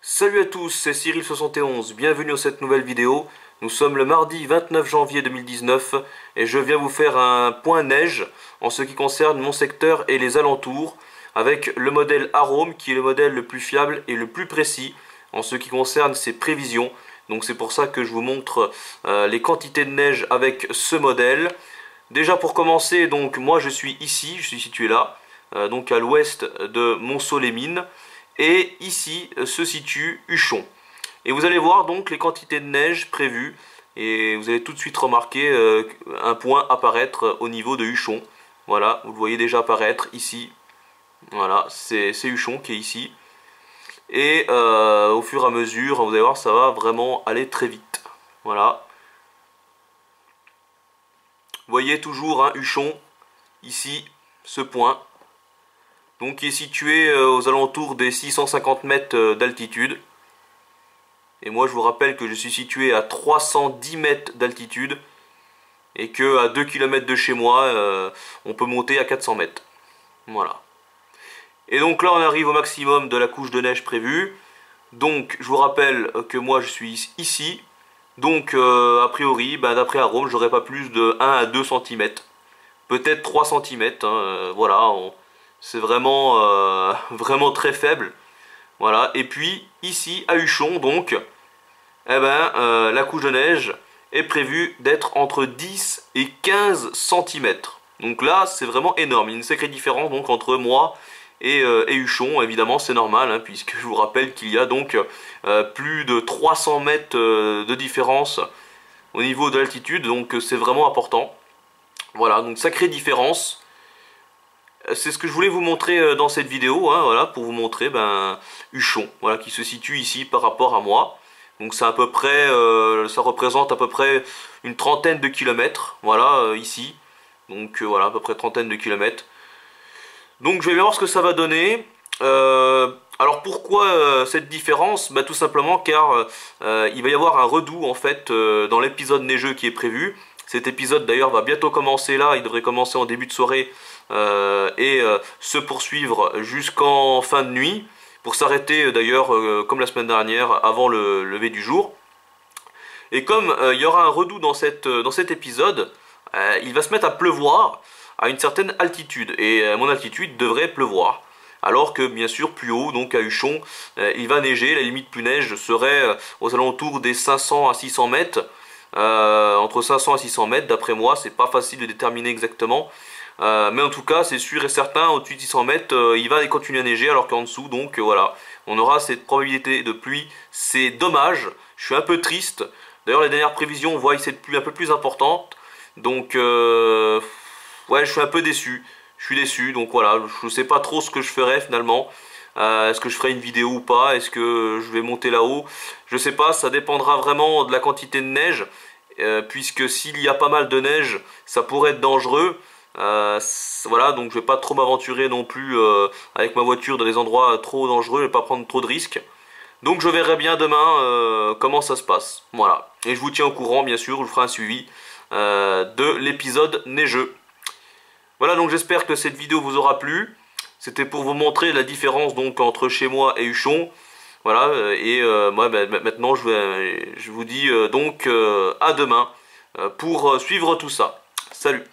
Salut à tous, c'est Cyril71, bienvenue dans cette nouvelle vidéo. Nous sommes le mardi 29 janvier 2019 et je viens vous faire un point neige en ce qui concerne mon secteur et les alentours avec le modèle Arome qui est le modèle le plus fiable et le plus précis en ce qui concerne ses prévisions. Donc c'est pour ça que je vous montre les quantités de neige avec ce modèle. Déjà pour commencer, donc moi je suis ici, je suis situé là, donc à l'ouest de Montceau-les-Mines. Et ici se situe Huchon. Et vous allez voir donc les quantités de neige prévues. Et vous allez tout de suite remarquer un point apparaître au niveau de Huchon. Voilà, vous le voyez déjà apparaître ici. Voilà, c'est Huchon qui est ici. Et au fur et à mesure, vous allez voir, ça va vraiment aller très vite. Voilà. Vous voyez toujours un Huchon, ici, ce point. Donc qui est situé aux alentours des 650 mètres d'altitude. Et moi je vous rappelle que je suis situé à 310 mètres d'altitude. Et que à 2 km de chez moi, on peut monter à 400 mètres. Voilà. Et donc là on arrive au maximum de la couche de neige prévue. Donc je vous rappelle que moi je suis ici. Donc a priori, d'après Arome, j'aurai pas plus de 1 à 2 cm. Peut-être 3 cm. Voilà. C'est vraiment, vraiment très faible. Voilà. Et puis ici à Huchon, donc, la couche de neige est prévue d'être entre 10 et 15 cm. Donc là, c'est vraiment énorme. Il y a une sacrée différence donc entre moi et Huchon. Évidemment, c'est normal, hein, puisque je vous rappelle qu'il y a donc plus de 300 mètres de différence au niveau de l'altitude. Donc c'est vraiment important. Voilà, donc sacrée différence. C'est ce que je voulais vous montrer dans cette vidéo, hein, voilà, pour vous montrer Huchon, voilà, qui se situe ici par rapport à moi. Donc c'est à peu près, ça représente à peu près une trentaine de kilomètres, voilà, ici. Donc voilà, à peu près trentaine de kilomètres. Donc je vais voir ce que ça va donner. Alors pourquoi cette différence? Tout simplement car il va y avoir un redout en fait dans l'épisode neigeux qui est prévu. Cet épisode d'ailleurs va bientôt commencer là, il devrait commencer en début de soirée et se poursuivre jusqu'en fin de nuit, pour s'arrêter d'ailleurs comme la semaine dernière avant le lever du jour. Et comme il y aura un redout dans cet épisode, il va se mettre à pleuvoir à une certaine altitude, et à mon altitude devrait pleuvoir. Alors que bien sûr plus haut, donc à Huchon, il va neiger, la limite plus neige serait aux alentours des 500 à 600 mètres. Entre 500 à 600 mètres d'après moi, c'est pas facile de déterminer exactement, mais en tout cas c'est sûr et certain, au-dessus de 600 mètres il va continuer à neiger, alors qu'en dessous donc voilà, on aura cette probabilité de pluie. C'est dommage, je suis un peu triste. D'ailleurs les dernières prévisions voient cette pluie un peu plus importante, donc ouais, je suis un peu déçu. Je suis déçu, donc voilà, je sais pas trop ce que je ferai finalement. Est-ce que je ferai une vidéo ou pas? Est-ce que je vais monter là-haut? Je sais pas, ça dépendra vraiment de la quantité de neige. Puisque s'il y a pas mal de neige, ça pourrait être dangereux. Voilà, donc je vais pas trop m'aventurer non plus avec ma voiture dans des endroits trop dangereux et pas prendre trop de risques. Donc je verrai bien demain comment ça se passe. Voilà, et je vous tiens au courant bien sûr, je vous ferai un suivi de l'épisode neigeux. Voilà, donc j'espère que cette vidéo vous aura plu. C'était pour vous montrer la différence donc entre chez moi et Huchon. Voilà, et moi maintenant je vous dis donc à demain pour suivre tout ça. Salut!